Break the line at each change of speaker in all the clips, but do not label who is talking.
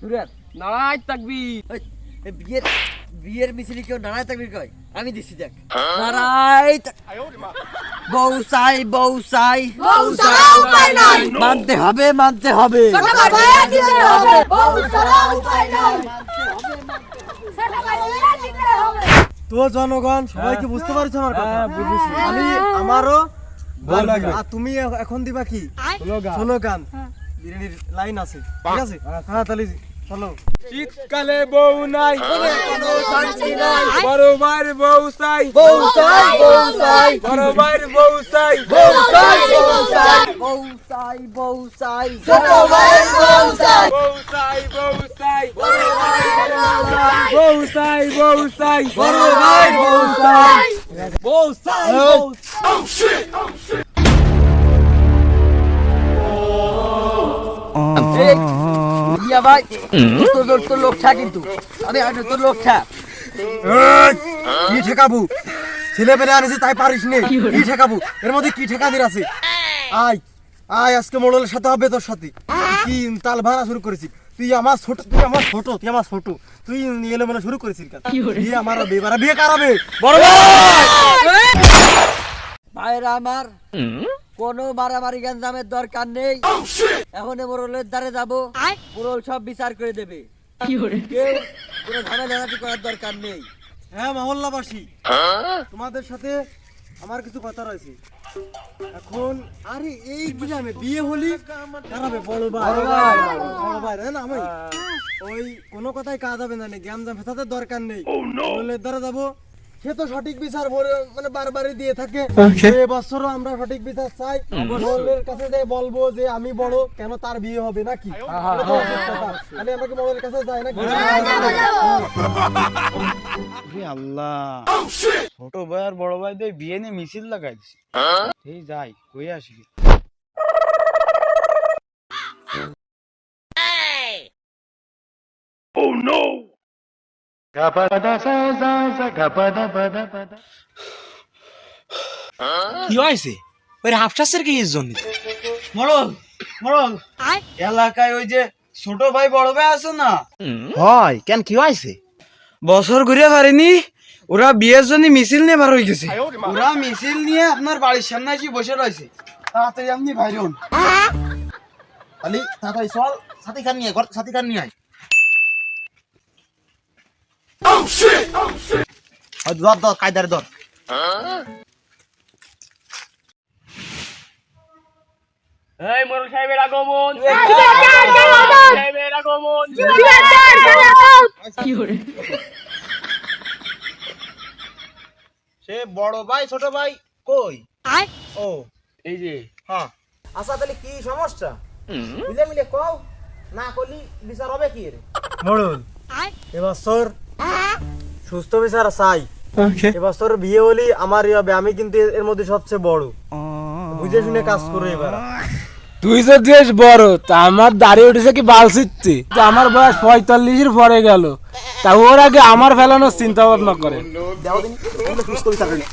সুরাত
নারায় তাকবীর।
বিয়ের বিয়ের মিছিলে কেউ নারায় তাকবীর কয়? আমি দিচ্ছি দেখ। নারায় বউ চাই বউ চাই
বউ ছাড়া উপায় নাই।
মানতে হবে মানতে হবে
ছোট ভাই ভাইয়া দিতে হবে। বউ ছাড়া উপায় নাই। ছোট ভাই ভাইয়া দিতে হবে।
তো জনগণ সবাই কি বুঝতে পারছো আমার কথা?
বুঝেছি।
আমি আমারও
ভালো লাগবে।
আর তুমি এখন দিবা কি স্লোগান বিরিয়ানির লাইন আছে ঠিক আছে হ্যাঁ তাহলে চলো
শীতকালে বউ নাই,
কোনো শান্তি নাই।
বড় ভাইয়ের বউ চাই,
বউ চাই বউ চাই
বড় ভাইয়ের বউ চাই,
বউ চাই বউ চাই বউ চাই বউ চাই ছোট ভাইয়ের বউ চাই
বউ চাই বউ চাই,
বড় ভাইয়ের বউ চাই
বউ চাই বউ চাই,
বড় ভাই বউ চাই বউ চাই বউ এই, মিয়া ভাই তোর লোকটা কিন্তু আমি তোর লোকটা
কি ঠেকাবু ছেলে পেলে আনিছি তাই পারিস নে কি ঠেকাবু এর মধ্যে কি ঠেকাদের আছে আয় আয় আজকে মোড়লের সাথে হবে তোর সাথে কি তাল ভাড়া শুরু করেছিস তুই আমার ছোট তুই এলো মেলো শুরু করেছিস কেন বিয়ে আমার হবে এবার বিয়ে কারাবে বড় ভাই
ভাইরা আমার কোনো মারামারি গঞ্জামের দরকার নেই এখন মোরলের দ্বারে যাবো মোরল সব বিচার করে দেবে কেউ কোনো ঝামেলাঝাটি করার দরকার নেই
হ্যাঁ মহল্লাবাসী তোমাদের সাথে আমার কিছু কথা রয়েছে এখন আরে এই গ্রামে বিয়ে হলি কারাবে বড় ভাই না আমি ওই কোনো কথাই কাজ হবে না গ্রাম জাম ফেসাতে দরকার নেই মোড়লের দ্বারা যাবো সে তো সঠিক বিচার মানে বারবারই দিয়ে থাকে এবছরও আমরা সঠিক বিচার চাই মোড়লের কাছে যাই বলবো যে আমি বড় কেন তার বিয়ে হবে নাকি তাহলে আমাকে মোড়লের কাছে যাই নাকি
আল্লাহ ছোট ভাই আর বড় ভাই দিয়ে বিয়ে নিয়ে মিছিল লাগাই দিছি এই যাই কই আসি
কি হয়েছে ওই হাফসাসের কি জন্য
মরল মরল এলাকায় ওই যে ছোট ভাই বড় ভাই আছে না
হয় কেন কি হয়েছে
বছর ঘুরে পারেনি ওরা বিয়ের জন্য মিছিল নিয়ে বার হয়ে গেছে ওরা মিছিল নিয়ে আপনার বাড়ির সামনে এসে বসে রয়েছে তাড়াতাড়ি আপনি বাইরে হন
খালি তাড়াতাড়ি চল সাথী খান নিয়ে ঘর সাথী খান নিয়ে আয় ধর ধর কায়দার ধর
এই মোরল সাহেবের আগমন, সাহেবের আগমন।
সে বড় ভাই ছোট ভাই কই ও
এই যে
হ্যাঁ আচ্ছা তাহলে কি সমস্যা মিলে মিলে কও না করলি বিচার হবে কি রে
মোড়ল এবছর সুস্থ বিচার চাই এবছর বিয়ে হলি আমারই হবে আমি কিন্তু এর মধ্যে সবচেয়ে বড় বুঝে শুনে কাজ করো এবার
তুই যে দেশ বড় তা আমার দাঁড়িয়ে উঠেছে কি বাল ছিটতে আমার বয়স 45-এর পরে গেল তা ওর আগে আমার ফেলানোর চিন্তা ভাবনা করে
দেও দিন সুস্থ বিচার করি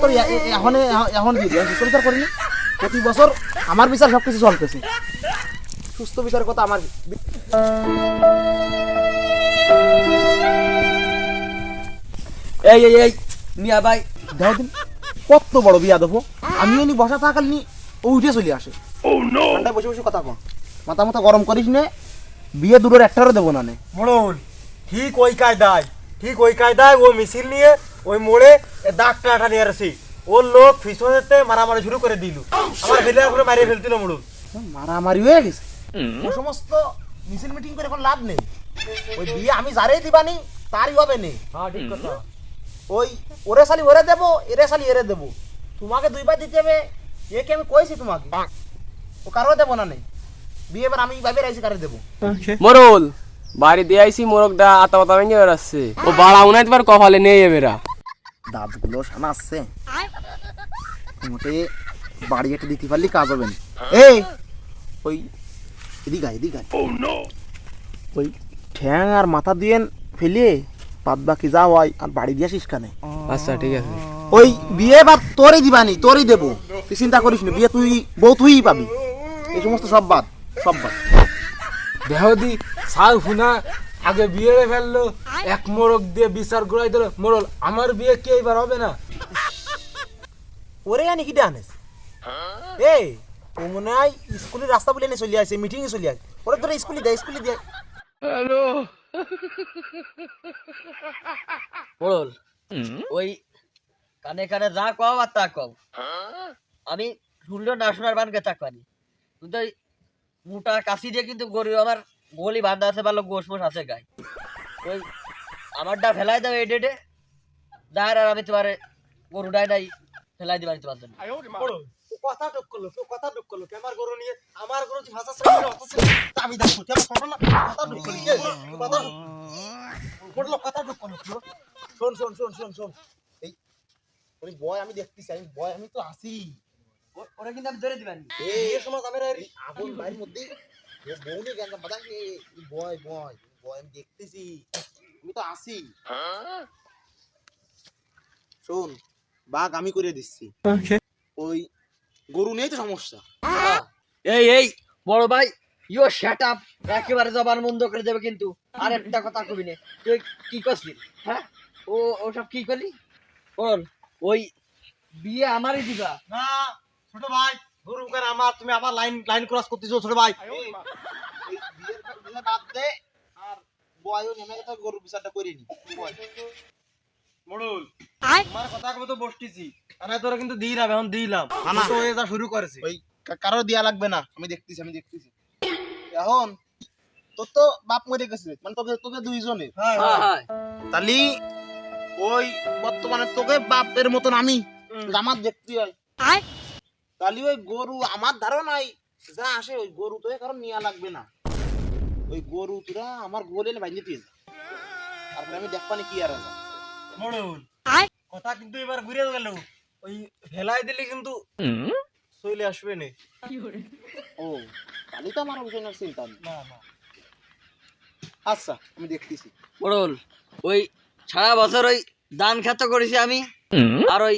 তোর এখন এখন দিয়ে দিই সুস্থ বিচার করিনি প্রতি বছর আমার বিচার সবকিছু চলতেছে সুস্থ বিচার কথা আমার
এই এই এই মিয়া ভাই
দেও দিন কত বড় বিয়া দেবো আমি এনি বসা থাকালি ও উঠে চলে আসে ঠান্ডায় বসে বসে কথা কম মাথা মাথা গরম করিস নে বিয়ে দুটোর একটারও দেবো না নে
মোড়ল ঠিক ওই কায়দায় ও মিছিল নিয়ে ওই মোড়ে দাগটা আঠা নিয়ে আসি ওর লোক ফিসতে মারামারি শুরু করে দিল আমার ফেলে করে মারিয়ে ফেলছিল মোড়ল
মারামারি হয়ে গেছে ও সমস্ত মিছিল মিটিং করে এখন লাভ নেই ওই বিয়ে আমি যারেই দিবানি তারই হবে নেই
হ্যাঁ ঠিক কথা
ওই ওরে শালি ওরে দেবো এরে শালি এরে দেবো তোমাকে দুইবার দিতে হবে একে আমি কইছি তোমাকে ও কারো দেবো না নেই বিয়ে এবার আমি ভাবে রাইছি কারে দেবো
মোরল বাড়ি দিয়ে আইছি মোরগটা আতা পাতা ভেঙে বেড়াচ্ছে ও বাড়া উনাইতে পার কপালে নেই এবেরা
দাঁতগুলো সানা আসছে মোটে বাড়ি একটা দিতে পারলি কাজ হবে না এই ওই এদিকে ওই ঠ্যাং আর মাথা দিয়ে ফেলে বাদ বাকি যা হয় আর বাড়ি দিয়ে আসিস কানে
আচ্ছা ঠিক আছে
ওই বিয়ে বা তোরই দিবানি তোরই দেবো তুই চিন্তা করিস না বিয়ে তুই বউ তুই পাবি এই সমস্ত সব বাদ
দেহদি সাউ ফুনা আগে বিয়ে ফেললো, এক মোরগ দিয়ে বিচার ঘুরাই দিল। মোরল আমার বিয়ে কি এইবার হবে না?
ওরে জানি কি ডানেস এই ও মনে হয় স্কুলের রাস্তা বলে চলে আসে, মিটিং এ চলে আসে। ওরা তোরা স্কুলে দেয়
মোড়ল ওই কানে কানে যা কও আর তা কও, আমি শুনলেও না শোনার বানকে চাকবানি। কিন্তু ওই মোটা কাশি দিয়ে কিন্তু গরু আমার গলি বান্ধা আছে, ভালো গোশ মোশ আছে গায়ে। ওই আমারটা ফেলাই দাও এই ডেটে যার, আর আমি তোমার গরুটাই নাই ফেলাই দিবার তোমার জন্য।
কথা টক করলো আমার গরু নিয়ে, আমার গরু ভাষা শুনে আমি দেখো কেমন শোনো না, কথা টক করলি কথা টক করলো।
শোন এই ওই বয় আমি দেখতেছি, আমি তো আসি।
ওরা কিন্তু আমি ধরে দিবানি।
এই সমাজ আমি আগুন বাড়ির মধ্যে ও বউনি গেল বাদা বয় আমি দেখতেছি, আমি তো আসি। শোন বাঘ আমি করে দিচ্ছি, ওই গরু নিয়েই তো সমস্যা।
এই বড় ভাই ইউ শাট আপ, একেবারে জবান বন্ধ করে দেবে কিন্তু। আর একটা কথা কবি না, তুই কি করছিস? হ্যাঁ ওসব কি করলি? বল ওই বিয়ে আমারই দিবা
না ছোট ভাই, গরু কার আমার, তুমি আবার লাইন ক্রস করতেছো ছোট ভাই।
এই বিয়ের বাদ দে, আর বয়ও নেমে গেছে, গরু বিচারটা করে নি।
মোড়ল তোমার কথা কবে তো বসতেছি, আনা তোরা কিন্তু দিলাম, এখন দিলাম
না।
তো হয়ে যা শুরু করেছে।
ওই কারো দেয়া লাগবে না, আমি দেখতেছি এখন তোর তো বাপ মরে গেছে, মানে তোকে দুইজনে
হ্যাঁ
হ্যাঁ
তালি ওই বর্তমানে তোকে বাপের মতন আমি আমার দেখতে হয়। তালি ওই গরু আমার ধারণাই যা আসে ওই গরু তো কারণ নেওয়া লাগবে না, ওই গরু তোরা আমার গোলে বাইরে দিয়ে যা, তারপরে আমি দেখবানি কি আর আছে।
মোড়ল কথা কিন্তু এবার ঘুরে গেল, ওই ফেলাই দিলে কিন্তু চলে আসবে না।
ও তালি তো আমার বিষয় না, চিন্তা নেই।
না
আচ্ছা আমি দেখতেছি।
বড়ল ওই সারা বছর ওই ধান খেত করেছি আমি, আর ওই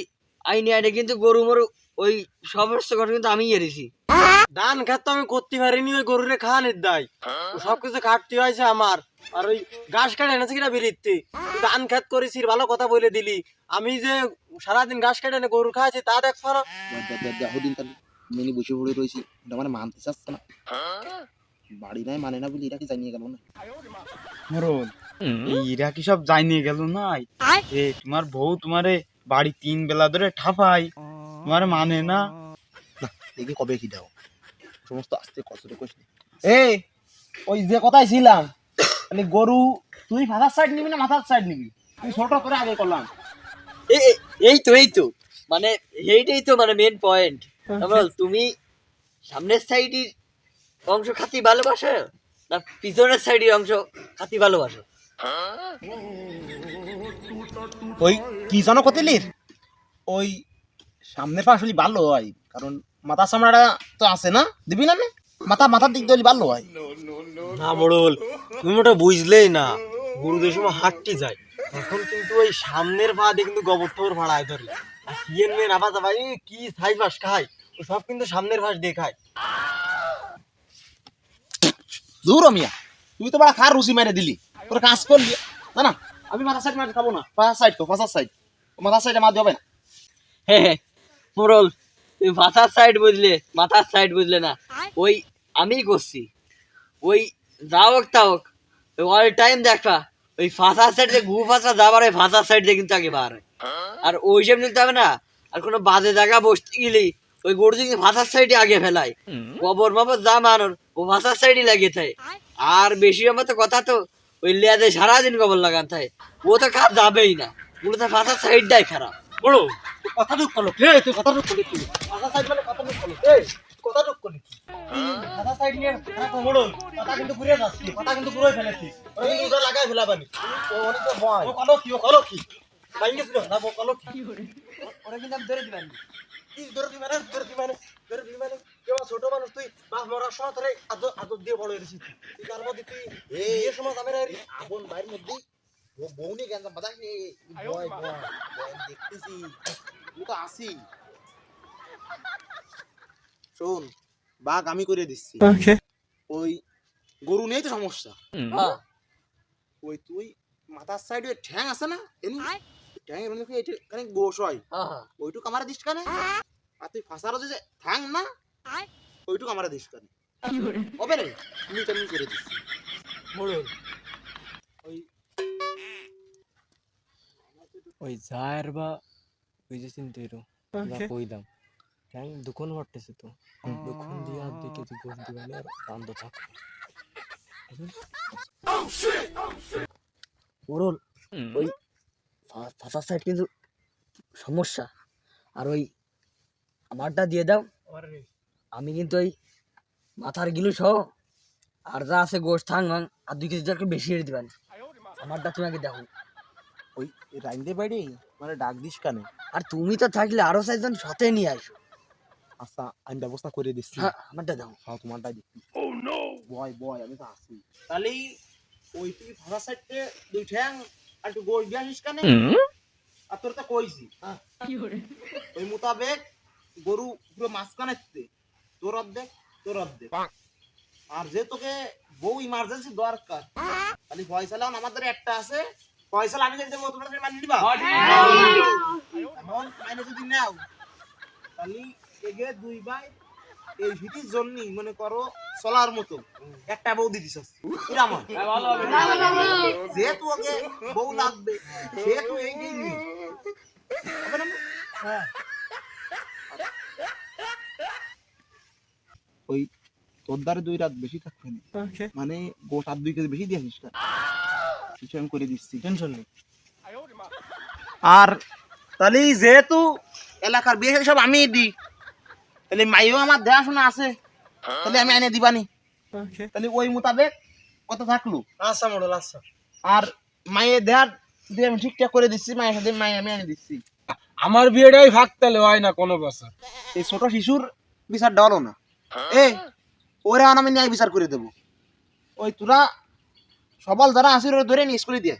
আইনে কিন্তু গরু মরু ওই সমস্ত কথা কিন্তু আমি এড়েছি।
ধান খেত তো আমি করতে পারিনি, ওই গরুরে খাওয়ানোর দায় সবকিছু খাটতে হয়েছে আমার। আর ওই ঘাস কাটে এনেছে কিনা বেরিতে, ধান খেত করেছি ভালো কথা বলে দিলি, আমি যে সারাদিন ঘাস কাটে এনে গরু খাওয়াছি তা দেখছো না।
দেহদিন তাহলে মেনি বসে পড়ে রয়েছি, এটা মানে মানতে চাচ্ছে না, বাড়ি নাই মানে না বলি, এরা কি জানিয়ে গেল না।
মোরল এরা কি সব যাই নিয়ে গেল নাই? এ তোমার বউ তোমারে বাড়ি 3 বেলা ধরে ঠাপাই, তোমার মানে না।
দেখি কবে কি দাও সমস্ত আস্তে কষ্ট কষ্ট। এই ওই যে কথাই ছিলাম, মানে গরু তুই ফাঁকার সাইড নিবি না মাথার সাইড নিবি? তুই ছোট করে আগে করলাম।
এই তো মানে এইটাই তো মানে মেন পয়েন্ট। তুমি সামনের সাইডের অংশ খাতি ভালোবাসো না পিছনের সাইডের অংশ খাতি ভালোবাসো?
ওই কি জানো কতিলির ওই সামনের পাশ হলি ভালো হয়, কারণ মাথার সামনাটা তো আছে না, দিবি না মাথার দিক দিয়ে ভালো হয়।
না মোড়ল তুমি ওটা বুঝলেই না, গরুদের সময় হাঁটতে যায় তখন কিন্তু ওই সামনের পা দিয়ে কিন্তু গোবর টোবর ভাড়ায় ধরে, আর কিয়ের মেয়ের আবার ভাই কি সাইজ মাস খায় ও সব কিন্তু সামনের পাশ দিয়ে খায়।
দূর মিয়া, তুই তো বড় খার রুচি মেরে দিলি, তোর কাজ করলি না। না আমি মাথার সাইড মারি খাবো না, পাশার সাইড তো পাশার সাইড, মাথার সাইডে মার হবে না।
হ্যাঁ মোরল তুমি মাথার সাইড বুঝলে, মাথার সাইড বুঝলে না, ওই আমি করছি। ওই যা হোক তা হোক অল টাইম দেখা ওই ফাঁসার সাইড দিয়ে ঘু ফাঁসা যাবার ওই ফাঁসার সাইড দিয়ে কিন্তু আগে বার হয়। আর ওই সব নিতে হবে না, আর কোনো বাজে জায়গা বসতে গেলেই ওই গরু কিন্তু ফাঁসার সাইডে আগে ফেলায়, গোবর মাবর যা মানোর ও ফাঁসার সাইডে লাগিয়ে থাকে। আর বেশি আমার তো কথা তো ওই লেয়াদে সারাদিন গোবর লাগান থাকে, ও তো খারাপ যাবেই না, ওগুলো তো ফাঁসার সাইডটাই খারাপ।
বড় কথা ঢুক করলো, তুই কথা ঢুক করলি, তুই মাথার সাইড মানে কথা ঢুক করলো, কথা ঢুক করলি মাথার সাইড নিয়ে বড় কথা কিন্তু ঘুরে যাচ্ছি, কথা কিন্তু ঘুরে ফেলেছি, ওরা কিন্তু ওটা লাগাই ফেলাবানি। ও অনেক তো ভয়, ও কলো কি বাইঙ্গে ছিল না, ও কলো কি
ওরা কিন্তু আমি ধরে দিবেন
কি ধরে দি মানে কেউ ছোট মানুষ, তুই বাস মরার সময় ধরে আদর দিয়ে বড় হয়েছিস তুই, তার মধ্যে তুই এই সময় আমি
আগুন বাড়ির মধ্যে ও বউনি গেল বাদা ভয় দেখতেছি, তুই তো আসি। শোন বাঘ আমি করে দিচ্ছি, ওই গরু নেই তো সমস্যা।
হ্যাঁ
ওই তুই মাথার সাইডে ঠ্যাং আছে না এনি ঠ্যাঙের মধ্যে এখানে গোশ হয়
হ্যাঁ হ্যাঁ
ওইটুকু আমার দিস কানে আর তুই ফাঁসার যে ঠ্যাং না ওইটুকু আমার দিস কানে হবে রে তুমি তেমনি করে দিস
মোড়ল
ওই যার বা ওই যে চিনতে এরো কইলাম ট্যাং দুখন হটতেছে তো দুখন দিয়ে আর দিকে তুই গোল দিবানি আর কান্দ থাক
মোড়ল ওই ফাঁসার সাইড কিন্তু সমস্যা, আর ওই আমারটা দিয়ে দাও, আমি কিন্তু ওই মাথার গিলু সহ আর যা আছে গোশ থাং ভাং আর 2 কেজি একটু বেশি এনে দিবেন, আমারটা তুমি আগে দেখো।
ওই রাইন্দে বাইরে মানে ডাক দিস কানে।
আর তুমি তো থাকলে আরো 4 জন সাথে নিয়ে আসো।
আচ্ছা আমি ব্যবস্থা করে দিচ্ছি।
হ্যাঁ আমারটা দাও।
হ্যাঁ তোমারটাই দিচ্ছি। বয় বয় আমি তো আসি তাহলে ওই তুই ফাঁসার সাইডে 2 ঠ্যাং আর একটু গোশ দিয়ে আসিস কানে আর তোর তো কইছি ওই মোতাবেক গরু পুরো মাঝখানে তোর অর্ধেক তোর অর্ধেক। আর যে তোকে বউ ইমার্জেন্সি দরকার তাহলে ফয়সালা আমাদের একটা আছে, ফয়সালা আমি যদি দেবো তোমরা মানি নিবা? এমন মাইনে যদি নাও তাহলে এগে 2 ভাই এই ভিটির জন্য মনে করো চলার মতো একটা বউ দিদিস কিরাম যেহেতু ওকে বউ লাগবে সেহেতু এই নিবি হবে না? হ্যাঁ ওই তোর দ্বারে 2 রাত বেশি থাকবে না মানে গোশ আর 2 কেজি বেশি দিয়ে আসিস কিছু আমি করে দিচ্ছি টেনশন নেই। আর তাহলে যেহেতু এলাকার বিয়ে সব আমি দিই তাহলে মাইও আমার দেখাশোনা আছে তাহলে আমি এনে দিবানি তাহলে ওই মোতাবেক কত থাকলো।
আচ্ছা মোড়ল আচ্ছা।
আর মায়ের দেহার দিয়ে আমি ঠিকঠাক করে দিচ্ছি, মায়ের সাথে মায়ে আমি এনে দিচ্ছি।
আমার বিয়েটাই ভাগতালে হয় না কোনো বছর।
এই ছোট শিশুর বিচার দেওয়ালো না এ ওরা আমি ন্যায় বিচার করে দেবো। ওই তোরা সবল যারা আসির ধরে নিয়ে স্কুলে দিয়ে